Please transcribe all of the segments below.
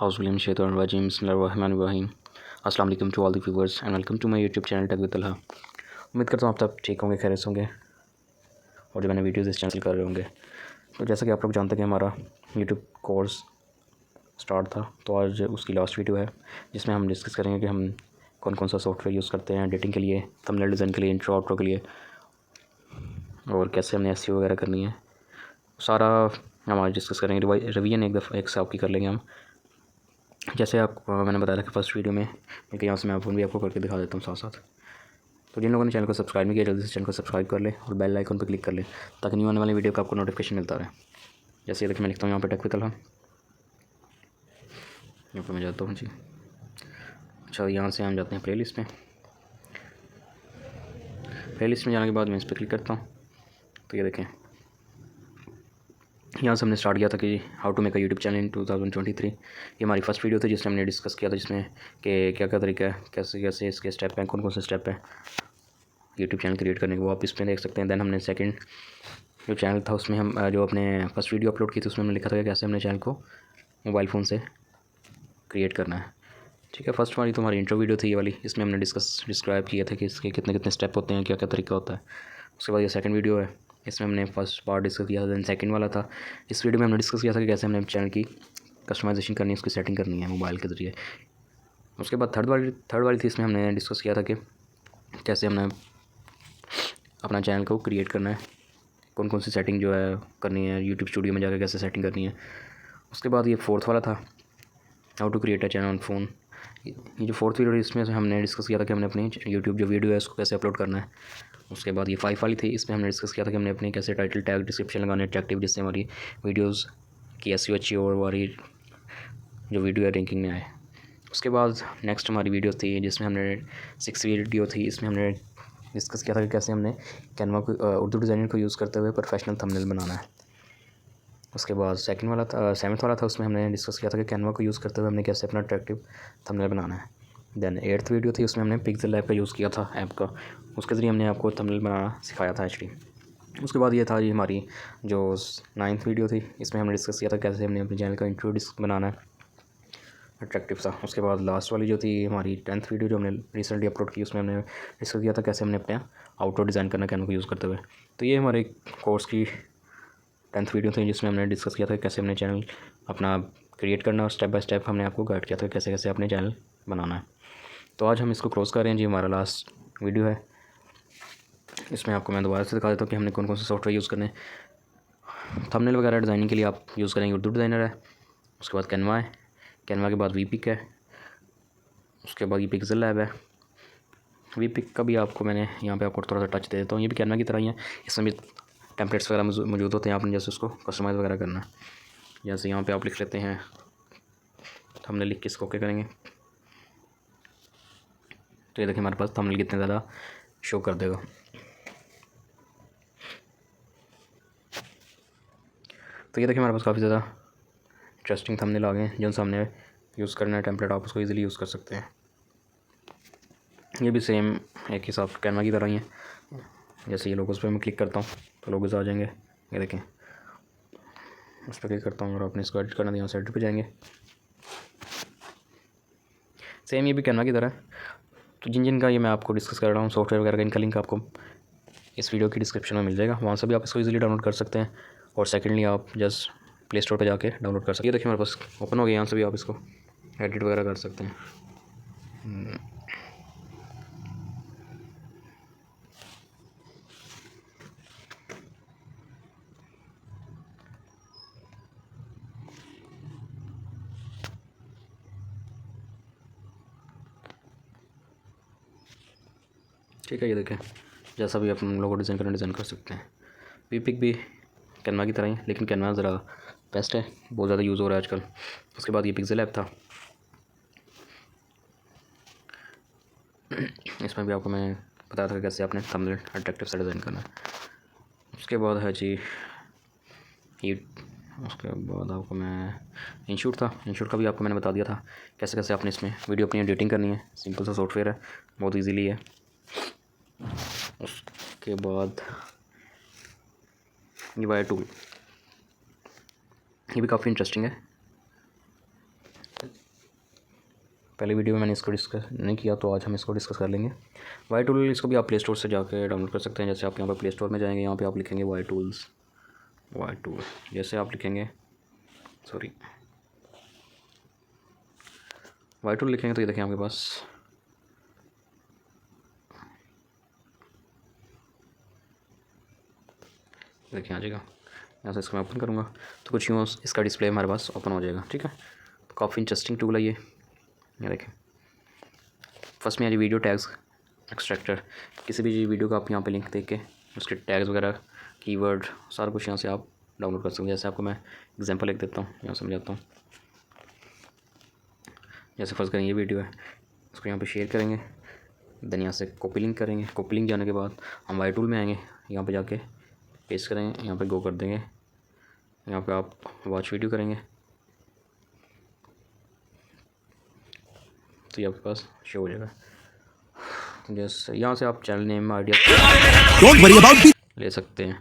Auzubillahiminash-shaytanir-rajim. Bismillahir-rahmanir-rahim. अस्सलाम वालेकुम to all the viewers and welcome to my YouTube channel tech with Talha. उम्मीद करता हूँ आप सब ठीक होंगे, खैरियत होंगे और जो मैंने वीडियोस इस चैनल कर रहे होंगे। तो जैसा कि आप लोग जानते हैं कि हमारा यूट्यूब कोर्स स्टार्ट था, तो आज उसकी लास्ट वीडियो है जिसमें हम डिस्कस करेंगे कि हम कौन कौन सा सॉफ्टवेयर यूज़ करते हैं एडिटिंग के लिए, थंबनेल डिज़ाइन के लिए, इंट्रो आउट्रो के लिए, और कैसे हमने एसईओ वगैरह करनी है। सारा हम आज डिस्कस करेंगे। रिवीजन एक साथ की कर लेंगे हम। जैसे आप मैंने बताया था कि फर्स्ट वीडियो में, क्योंकि यहाँ से मैं फ़ोन भी आपको करके दिखा देता हूँ साथ साथ। तो जिन लोगों ने चैनल को सब्सक्राइब नहीं किया, जल्दी से चैनल को सब्सक्राइब कर ले और बेल आइकन पर क्लिक कर ले ताकि न्यू आने वाली वीडियो का आपको नोटिफिकेशन मिलता रहे। जैसे ये देखिए मैं लिखता हूँ यहाँ पर टेक विद तलहा, यहाँ पर मैं जाता हूँ जी। अच्छा, यहाँ से हम जाते हैं प्लेलिस्ट में। प्लेलिस्ट में जाने के बाद मैं इस पर क्लिक करता हूँ। तो ये देखें, यहाँ से हमने स्टार्ट किया था कि how to make a YouTube channel in 2023। ये हमारी फर्स्ट वीडियो थी जिसमें हमने डिस्कस किया था, जिसमें कि क्या क्या तरीका है, कैसे कैसे इसके स्टेप हैं, कौन कौन से स्टेप हैं यूट्यूब चैनल क्रिएट करने के, वो आप इस पर देख सकते हैं। दैन हमने सेकंड जो चैनल था उसमें हम जो अपने फर्स्ट वीडियो अपलोड की थी उसमें हमने लिखा था कि कैसे हमने चैनल को मोबाइल फ़ोन से क्रिएट करना है। ठीक है, फर्स्ट वाली तो हमारी इंट्रो वीडियो थी ये वाली, इसमें हमने डिस्क्राइब किया था कि इसके कितने कितने स्टेप होते हैं, क्या क्या तरीका होता है। उसके बाद ये सेकंड वीडियो है, इसमें हमने फर्स्ट पार्ट डिस्कस किया था। दैन सेकंड वाला था, इस वीडियो में हमने डिस्कस किया था कि कैसे हमने चैनल की कस्टमाइजेशन करनी है, उसकी सेटिंग करनी है मोबाइल के ज़रिए। उसके बाद थर्ड वाली थी, इसमें हमने डिस्कस किया था कि कैसे हमने अपना चैनल को क्रिएट करना है, कौन कौन सी सेटिंग जो है करनी है, यूट्यूब स्टूडियो में जाकर कैसे सेटिंग करनी है। उसके बाद ये फोर्थ वाला था, how to create a channel on phone. ये जो फोर्थ वीडियो इसमें से हमने डिस्कस किया था कि हमने अपनी यूट्यूब जो वीडियो है उसको कैसे अपलोड करना है। उसके बाद ये 5 वाली थी, इसमें हमने डिस्कस किया था कि हमने अपनी कैसे टाइटल टैग डिस्क्रिप्शन लगाने अट्रैक्टिव, जिससे हमारी वीडियोस की एसईओ अच्छी और हमारी जो वीडियो है रैंकिंग में आए। उसके बाद नेक्स्ट हमारी वीडियो थी जिसमें हमने 6 वीडियो थी, इसमें हमने डिस्कस किया था कि कैसे हमने कैनवा को उर्दू डिज़ाइनर को यूज़ करते हुए प्रोफेशनल थंबनेल बनाना है। उसके बाद सेवन्थ वाला था, उसमें हमने डिस्कस किया था कि कैनवा को यूज़ करते हुए हमने कैसे अपना अट्रैक्टिव थंबनेल बनाना है। दैन 8th वीडियो थी, उसमें हमने पिक्सेल ऐप का यूज़ किया था, ऐप का, उसके ज़रिए हमने आपको थंबनेल बनाना सिखाया था एचडी। उसके बाद ये था ये हमारी जो 9th वीडियो थी, इसमें हमने डिस्कस किया था कैसे हमने अपने चैनल का इंट्रो बनाना है अट्रैक्टिव सा। उसके बाद लास्ट वाली जो थी हमारी 10th वीडियो जो हमने रिसेंटली अपलोड की, उसमें हमने डिस्कस किया था कैसे हमने अपने आउटडोर डिज़ाइन करना कैनवा को यूज़ करते हुए। तो ये हमारे कोर्स की 10th वीडियो थी जिसमें हमने डिस्कस किया था कैसे हमने चैनल अपना क्रिएट करना, और स्टेप बाय स्टेप हमने आपको गाइड किया था कैसे कैसे अपने चैनल बनाना है। तो आज हम इसको क्लोज़ कर रहे हैं जी, हमारा लास्ट वीडियो है। इसमें आपको मैं दोबारा से दिखा देता हूँ कि हमने कौन कौन से सॉफ्टवेयर यूज़ करने हैं। थंबनेल वगैरह डिज़ाइनिंग के लिए आप यूज़ करेंगे उर्दू डिज़ाइनर है। उसके बाद कैनवा है, कैनवा के बाद वीपिक है, उसके बाद ये पिक्सेल लैब है। वीपिक का भी आपको मैंने यहाँ पे आपको थोड़ा सा टच दे देता हूँ, ये भी कैनवा की तरह ही है। इसमें भी टेम्पलेट्स वगैरह मौजूद होते हैं, आपने जैसे उसको कस्टमाइज़ वगैरह करना है। जैसे यहाँ पे आप लिख लेते हैं, थंबनेल लिख के इसको ओके करेंगे तो ये देखिए हमारे पास थंबनेल कितने ज़्यादा शो कर देगा। तो ये देखिए हमारे पास काफ़ी ज़्यादा इंटरेस्टिंग थंबनेल आ गए हैं, जिन सामने यूज़ करना है टेम्पलेट आप उसको ईज़िली यूज़ कर सकते हैं। ये भी सेम एक हिसाब कैनवा की तरह ही है। जैसे ये लोगोस पे मैं क्लिक करता हूँ तो लोगोस आ जाएंगे, ये देखें उस पर क्लिक करता हूँ और अपने इसको एडिट करना, यहाँ से एडिट पे जाएंगे। सेम ये भी कैनवा की तरह है। तो जिन का ये मैं आपको डिस्कस कर रहा हूँ सॉफ्टवेयर वगैरह का, इनका लिंक आपको इस वीडियो की डिस्क्रिप्शन में मिल जाएगा, वहाँ से भी आप इसको इजीली डाउनलोड कर सकते हैं। और सेकेंडली आप जस्ट प्ले स्टोर पर जाके डाउनलोड कर सकते हैं। ये देखिए मेरे पास ओपन हो गया, यहाँ से भी आप इसको एडिट वगैरह कर सकते हैं। ठीक है, ये देखें जैसा भी आप लोगों को डिज़ाइन करना डिज़ाइन कर सकते हैं। वीपिक भी कैनवा की तरह ही, लेकिन कैनवा ज़रा बेस्ट है, बहुत ज़्यादा यूज़ हो रहा है आजकल। उसके बाद ये पिक्सेल ऐप था, इसमें भी आपको मैं बताया था कैसे आपने थंबनेल अट्रैक्टिव सा डिज़ाइन करना है। उसके बाद है जी ये, उसके बाद आपको मैं इंशूट का भी आपको मैंने बता दिया था कैसे कैसे आपने इसमें वीडियो अपनी एडिटिंग करनी है। सिंपल सा सॉफ्टवेयर है, बहुत इजीली है। उसके बाद ये वायर टूल, ये भी काफ़ी इंटरेस्टिंग है। पहले वीडियो में मैंने इसको डिस्कस नहीं किया, तो आज हम इसको डिस्कस कर लेंगे। वाई टूल इसको भी आप प्ले स्टोर से जाकर डाउनलोड कर सकते हैं। जैसे आप यहाँ पर प्ले स्टोर में जाएंगे, यहाँ पे आप लिखेंगे वाई टूल। जैसे आप लिखेंगे वाई टूल लिखेंगे तो ये देखें आपके पास देखिए आ जाएगा। यहाँ से इसको मैं ओपन करूँगा तो कुछ यूँ इसका डिस्प्ले हमारे पास ओपन हो जाएगा। ठीक है, तो काफ़ी इंटरेस्टिंग टूल है ये देखें। फर्स्ट में है वीडियो टैग्स एक्सट्रैक्टर। किसी भी वीडियो का आप यहाँ पे लिंक देख के उसके टैग्स वगैरह, कीवर्ड, सारा कुछ यहाँ से आप डाउनलोड कर सकते हैं। जैसे आपको मैं एग्जांपल लिख देता हूँ, यहाँ समझाता हूँ। जैसे फर्स्ट करें ये वीडियो है, उसको यहाँ पे शेयर करेंगे, देन यहाँ से कॉपी लिंक करेंगे। कॉपी लिंक जाने के बाद हम वाई टूल में आएंगे, यहाँ पे जाके पेस्ट करेंगे, यहाँ पे गो कर देंगे, यहाँ पे आप वॉच वीडियो करेंगे तो ये आपके पास शो हो जाएगा। जैसे यहाँ से आप चैनल नेम आइडिया ले सकते हैं।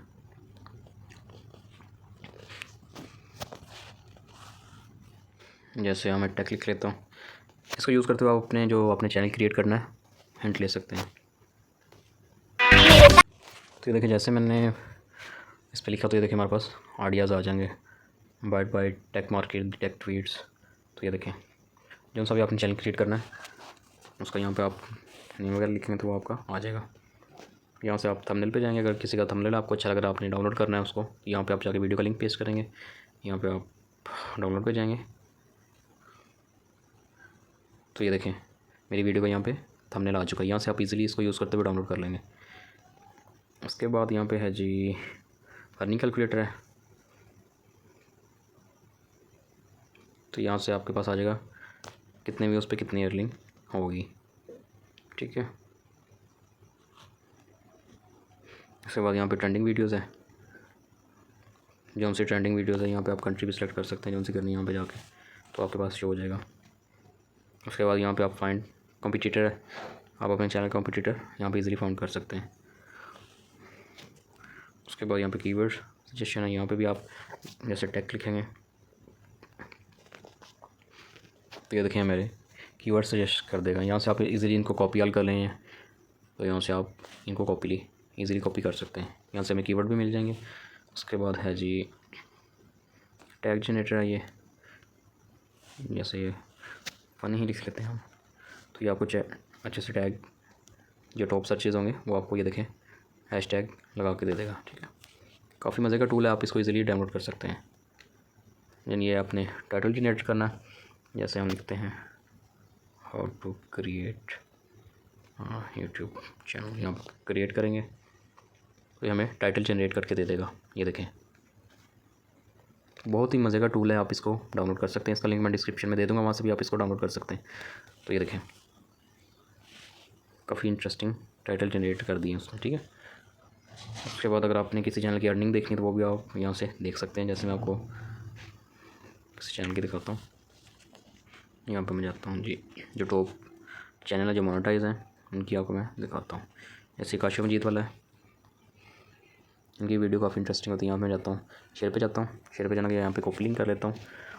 जैसे मैं टेक लिख लेता हूँ, इसको यूज़ करते हुए आप अपने चैनल क्रिएट करना है हिंट ले सकते हैं। तो ये देखिए जैसे मैंने इस पर लिखा तो ये देखिए हमारे पास आइडियाज़ आ जाएंगे, byte byte, tech market, tech tweets. तो ये देखें जो सा भी आपने चैनल क्रिएट करना है उसका यहाँ पे आप नेम वगैरह लिखेंगे तो वो आपका आ जाएगा। यहाँ से आप थंबनेल पे जाएंगे, अगर किसी का थंबनेल आपको अच्छा लग रहा है, आपने डाउनलोड करना है उसको, यहाँ पे आप जाके वीडियो का लिंक पेस्ट करेंगे, यहाँ पे आप डाउनलोड पे जाएंगे तो ये देखें मेरी वीडियो का यहाँ पे थंबनेल आ चुका है। यहाँ से आप इजीली इसको यूज़ करते हुए डाउनलोड कर लेंगे। उसके बाद यहाँ पे है जी अर्निंग कैलकुलेटर है। तो यहाँ से आपके पास आ जाएगा कितने व्यूज़ पे कितनी अर्निंग होगी। ठीक है, उसके बाद यहाँ पे ट्रेंडिंग वीडियोज़ है। जो उनसे ट्रेंडिंग वीडियोज़ है यहाँ पे आप कंट्री भी सिलेक्ट कर सकते हैं, जो उनसे करनी है यहाँ पे जाके तो आपके पास शो हो जाएगा। उसके बाद यहाँ पे आप फाइंड कॉम्पिटिटर है, आप अपने चैनल कॉम्पिटिटर यहाँ पे इजीली फाउंड कर सकते हैं। उसके बाद यहाँ पे कीवर्ड सजेशन है, यहाँ पे भी आप जैसे टेक लिखेंगे तो ये देखें मेरे कीवर्ड सजेस्ट कर देगा। यहाँ से आप इजीली इनको कॉपी आल कर लेंगे, तो यहाँ से आप इनको इजीली कॉपी कर सकते हैं। यहाँ से हमें कीवर्ड भी मिल जाएंगे। उसके बाद है जी टैग जनरेटर है ये, जैसे ये फ़नी ही लिख लेते हैं हम, तो ये आपको अच्छे से टैग जो टॉप सर्चेज़ होंगे वो आपको ये देखें हैशटैग लगा के दे देगा। ठीक है, काफ़ी मज़े का टूल है, आप इसको इजीली डाउनलोड कर सकते हैं। यानी ये आपने टाइटल जनरेट करना है, जैसे हम लिखते हैं how to create YouTube channel, यहाँ पर क्रिएट करेंगे तो ये हमें टाइटल जनरेट करके दे देगा। ये देखें बहुत ही मज़े का टूल है, आप इसको डाउनलोड कर सकते हैं। इसका लिंक मैं डिस्क्रिप्शन में दे दूँगा, वहाँ से भी आप इसको डाउनलोड कर सकते हैं। तो ये देखें काफ़ी इंटरेस्टिंग टाइटल जनरेट कर दिए उसने। ठीक है, उसके बाद अगर आपने किसी चैनल की अर्निंग देखनी तो वो भी आप यहाँ से देख सकते हैं। जैसे मैं आपको किसी चैनल की दिखाता हूँ, यहाँ पर मैं जाता हूँ जी, जो टॉप चैनल है जो मोनेटाइज हैं उनकी आपको मैं दिखाता हूँ। जैसे काशिफ मजीद वाला है, इनकी वीडियो काफ़ी इंटरेस्टिंग होती है। यहाँ पे जाता हूँ, शेयर पे जाता हूँ, शेयर पे जाने के यहाँ पे कॉपी लिंक कर लेता हूँ।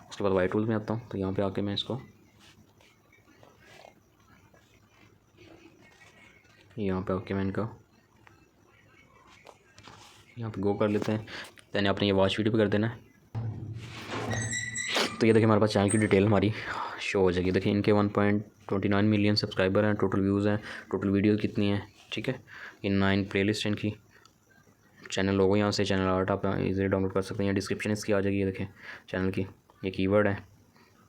उसके बाद वाई टूल में आता हूँ, तो यहाँ पे आके मैं इसको यहाँ पे आके मैं इनका यहाँ पे गो कर लेते हैं। दैन आपने ये वॉच वीडियो पे कर देना है। तो ये देखिए हमारे पास चैनल की डिटेल हमारी शो हो जाएगी। देखिए इनके 1.29 मिलियन सब्सक्राइबर हैं, टोटल व्यूज़ हैं, टोटल वीडियो कितनी है। ठीक है, इन 9 प्लेलिस्ट इनकी, चैनल लोगो यहाँ से चैनल आर्ट आप इजीली डाउनलोड कर सकते हैं। डिस्क्रिप्शन इसकी आ जाएगी, ये देखें चैनल की, ये कीवर्ड है।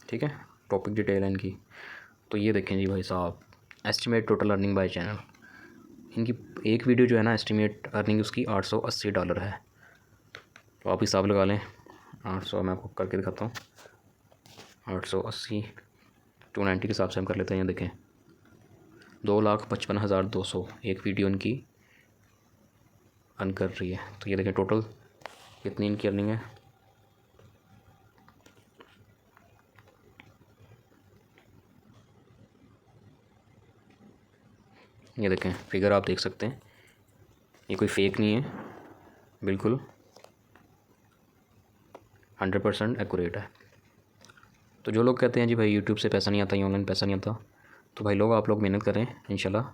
ठीक है, टॉपिक डिटेल है इनकी। तो ये देखें जी भाई साहब, estimate total earning bye channel, इनकी एक वीडियो जो है ना एस्टिमेट अर्निंग उसकी $880 है। तो आप हिसाब लगा लें, 800 मैं आपको करके दिखाता हूँ, 880 290 के हिसाब से हम कर लेते हैं। ये देखें 2,55,200 एक वीडियो इनकी अर्न कर रही है। तो ये देखें टोटल कितनी इनकी अर्निंग है। ये देखें फिगर आप देख सकते हैं, ये कोई फेक नहीं है, बिल्कुल 100% एक्यूरेट है। तो जो लोग कहते हैं जी भाई यूट्यूब से पैसा नहीं आता या ऑनलाइन पैसा नहीं आता, तो भाई लोग आप लोग मेहनत करें, इंशाल्लाह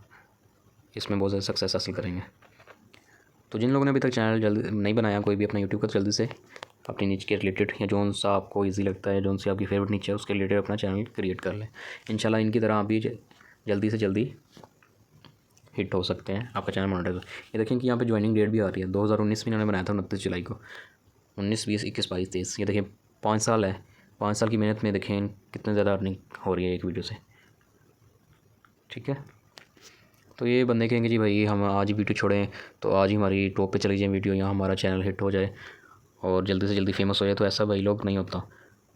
इसमें बहुत ज़्यादा सक्सेस हासिल करेंगे। तो जिन लोगों ने अभी तक चैनल जल्दी नहीं बनाया कोई भी अपना यूट्यूब का, जल्दी से अपनी नीच के रिलेटेड या जो सा आपको इजी लगता है, जो सी आपकी फेवरेट नीच है उसके रिलेटेड अपना चैनल क्रिएट कर लें। इंशाल्लाह इनकी तरह आप भी जल्दी से जल्दी हिट हो सकते हैं, आपका चैनल मोनेटाइज। ये देखें कि यहाँ पे ज्वाइनिंग डेट भी आ रही है, 2019 में इन्होंने बनाया था 29 जुलाई को। 19, 20, 21, 22, 23, ये देखें 5 साल है। 5 साल की मेहनत में देखें कितने ज़्यादा अर्निंग हो रही है एक वीडियो से। ठीक है, तो ये बंदे कहेंगे जी भाई हम आज ही वीडियो छोड़ें तो आज ही हमारी टॉप पे चली जाए वीडियो, या हमारा चैनल हिट हो जाए और जल्दी से जल्दी फेमस हो जाए। तो ऐसा भाई लोग नहीं होता।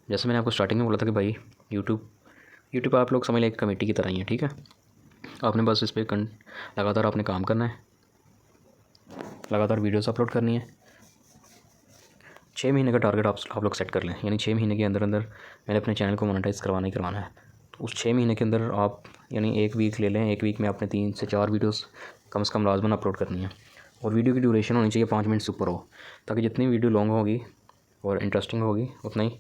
जैसे मैंने आपको स्टार्टिंग में बोला था कि भाई यूट्यूब आप लोग समझ लें एक कमेटी की तरह ही है। ठीक है, आपने बस इस पर लगातार आपने काम करना है, लगातार वीडियोस अपलोड करनी है। 6 महीने का टारगेट आप लोग सेट कर लें, यानी 6 महीने के अंदर अंदर मैंने अपने चैनल को मोनेटाइज़ करवाना ही करवाना है। तो उस 6 महीने के अंदर आप यानी 1 वीक ले लें, 1 वीक में आपने 3 से 4 वीडियोस कम से कम लाजमन अपलोड करनी है। और वीडियो की ड्यूरेशन होनी चाहिए 5 मिनट से ऊपर हो, ताकि जितनी वीडियो लॉन्ग होगी और इंटरेस्टिंग होगी उतना ही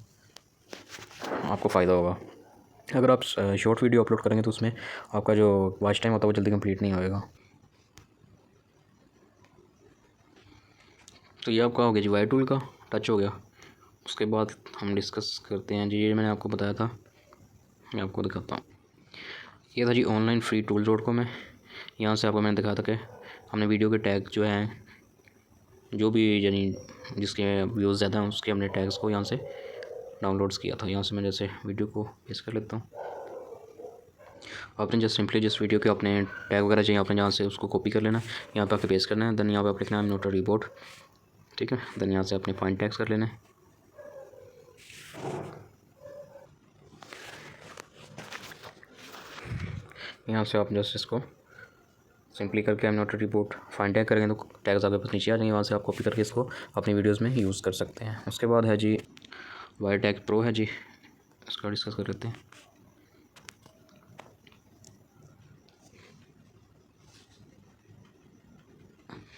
आपको फ़ायदा होगा। अगर आप शॉर्ट वीडियो अपलोड करेंगे तो उसमें आपका जो वॉच टाइम होता है वो जल्दी कंप्लीट नहीं होएगा। तो ये आपका हो गया जी वाई टूल का टच हो गया। उसके बाद हम डिस्कस करते हैं जी, ये मैंने आपको बताया था, मैं आपको दिखाता हूँ। ये था जी ऑनलाइन फ्री टूल.com में। यहाँ से आपको मैंने दिखाया था कि हमने वीडियो के टैग जो हैं, जो भी यानी जिसके व्यूज़ ज़्यादा हैं उसके हमने टैग्स को यहाँ से डाउनलोड्स किया था। यहाँ से मैं जैसे वीडियो को पेस्ट कर लेता हूँ। आपने जस्ट सिंपली जिस वीडियो के अपने टैग वगैरह चाहिए आपने यहाँ से उसको कॉपी कर लेना है, यहाँ पे आके पेस्ट करना है। देन यहाँ पे आप लिखना है नोट रिपोर्ट। ठीक है, देन यहाँ से अपने पॉइंट टैग्स कर लेना है। यहाँ से आप जस्ट इसको सिंपली करके I am not report find tag करेंगे तो टैग्स आपके पास नीचे आ जाएंगे। वहाँ से आप कॉपी करके इसको अपनी वीडियोज़ में यूज़ कर सकते हैं। उसके बाद है जी वाई टैग प्रो है जी, इसका डिस्कस कर लेते हैं।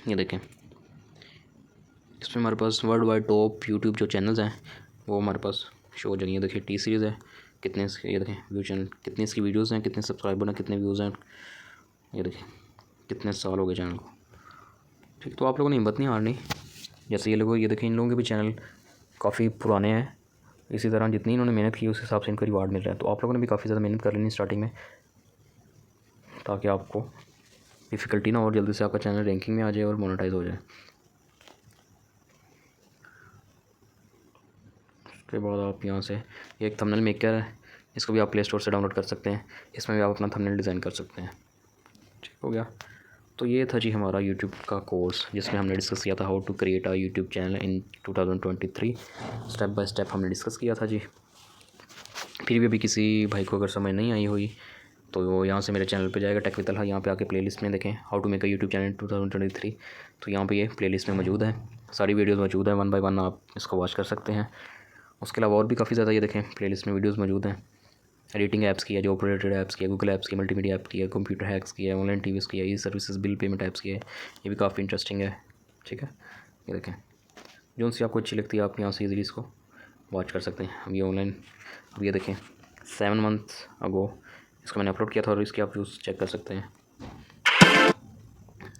ये देखें, इसमें हमारे पास वर्ल्ड वाइड टॉप यूट्यूब जो चैनल्स हैं वो हमारे पास शो हो जाएंगे। ये देखिए टी सीरीज़ है, कितने इसके, ये देखें व्यू चैनल, कितनी इसकी वीडियोज़ हैं, कितने सब्सक्राइबर हैं, कितने व्यूज़ हैं। ये देखें कितने साल हो गए चैनल को। ठीक, तो आप लोगों ने हिम्मत नहीं हारनी। जैसे ये लोग, ये देखें इन लोगों के भी चैनल काफ़ी पुराने हैं। इसी तरह जितनी इन्होंने मेहनत की उस हिसाब से इनको रिवार्ड मिल रहा है। तो आप लोगों ने भी काफ़ी ज़्यादा मेहनत कर लेनी स्टार्टिंग में, ताकि आपको डिफ़िकल्टी ना हो और जल्दी से आपका चैनल रैंकिंग में आ जाए और मोनेटाइज हो जाए। उसके बाद आप यहाँ से एक थंबनेल मेकर है, इसको भी आप प्ले स्टोर से डाउनलोड कर सकते हैं। इसमें भी आप अपना थंबनेल डिज़ाइन कर सकते हैं। ठीक हो गया। तो ये था जी हमारा यूट्यूब का कोर्स, जिसमें हमने डिस्कस किया था how to create a YouTube channel in 2023। Step by step हमने डिस्कस किया था जी। फिर भी अभी किसी भाई को अगर समझ नहीं आई हुई तो वो यहाँ से मेरे चैनल पे जाएगा टेक विद तलहा। यहाँ पे आके प्लेलिस्ट में देखें how to make a YouTube channel 2023। तो यहाँ पे ये प्लेलिस्ट में मौजूद है, सारी वीडियोस मौजूद है, 1 बाय 1 आप इसको वॉच कर सकते हैं। उसके अलावा और भी काफ़ी ज़्यादा ये देखें प्लेलिस्ट में वीडियोज़ मौजूद हैं। एडिटिंग ऐप्स की है, जॉब रिलेटेड ऐप्स की है, गूगल ऐप्स की, मल्टीमीडिया ऐप की है, कंप्यूटर हैक्स की है, ऑनलाइन टीवीज़ की है, ई सर्विसेज बिल पेमेंट ऐप्स की है। ये भी काफ़ी इंटरेस्टिंग है। ठीक है, ये देखें जो सी आपको अच्छी लगती है आप यहाँ से ईज़िली इसको वॉच कर सकते हैं। अब ये ऑनलाइन, अब ये देखें 7 मंथ अगो इसको मैंने अपलोड किया था और इसके आप व्यूज़ चेक कर सकते हैं।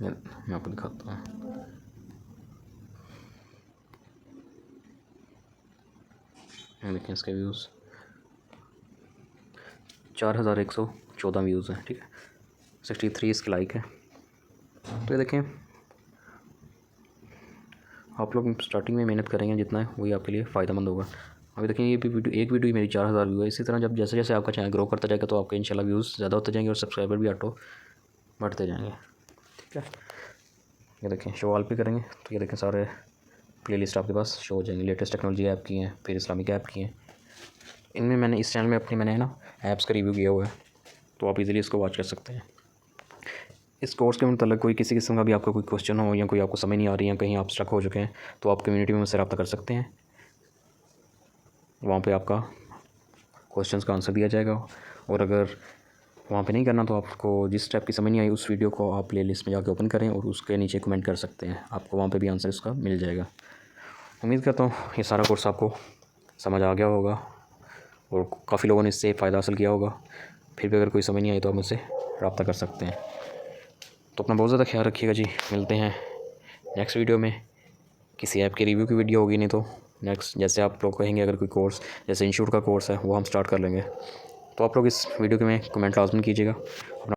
मैं आपको दिखाता हूँ। देखें इसके व्यूज़ 4114 व्यूज़ हैं। ठीक है, 63 इसके लाइक है। तो ये देखें आप लोग स्टार्टिंग में मेहनत करेंगे जितना है वही आपके लिए फ़ायदेमंद होगा। अभी देखें ये भी वीडियो, एक वीडियो मेरी 4000 व्यू है। इसी तरह जब जैसे जैसे आपका चैनल ग्रो करता जाएगा तो आपके इंशाल्लाह व्यूज़ ज़्यादा होते जाएंगे और सब्सक्राइबर भी ऑटो बढ़ते जाएंगे। ठीक है, ये देखें शो ऑल पे करेंगे तो ये देखें सारे प्लेलिस्ट आपके पास शो हो जाएंगे। लेटेस्ट टेक्नोलॉजी ऐप की हैं, फिर इस्लामिक ऐप की हैं। इनमें मैंने इस चैनल में मैंने ना ऐप्स का रिव्यू किया हुआ है, तो आप इजीली इसको वॉच कर सकते हैं। इस कोर्स के मतलब कोई किसी किस्म का भी आपका कोई क्वेश्चन हो या कोई आपको समझ नहीं आ रही है, कहीं आप स्टक हो चुके हैं, तो आप कम्युनिटी में मुझसे रब्ता कर सकते हैं। वहाँ पे आपका क्वेश्चंस का आंसर दिया जाएगा। और अगर वहाँ पे नहीं करना तो आपको जिस टाइप की समझ नहीं आई उस वीडियो को आप प्लेलिस्ट में जाके ओपन करें और उसके नीचे कमेंट कर सकते हैं, आपको वहाँ पे भी आंसर इसका मिल जाएगा। उम्मीद करता हूँ ये सारा कोर्स आपको समझ आ गया होगा और काफ़ी लोगों ने इससे फ़ायदा हासिल किया होगा। फिर भी अगर कोई समझ नहीं आई तो आप मुझसे रब्ता कर सकते हैं। तो अपना बहुत ज़्यादा ख्याल रखिएगा जी। मिलते हैं नेक्स्ट वीडियो में। किसी ऐप के रिव्यू की वीडियो होगी, नहीं तो नेक्स्ट जैसे आप लोग कहेंगे अगर कोई कोर्स जैसे इंस्टीट्यूट का कोर्स है वो हम स्टार्ट कर लेंगे। तो आप लोग इस वीडियो के में कमेंट लाजमी कीजिएगा। अपना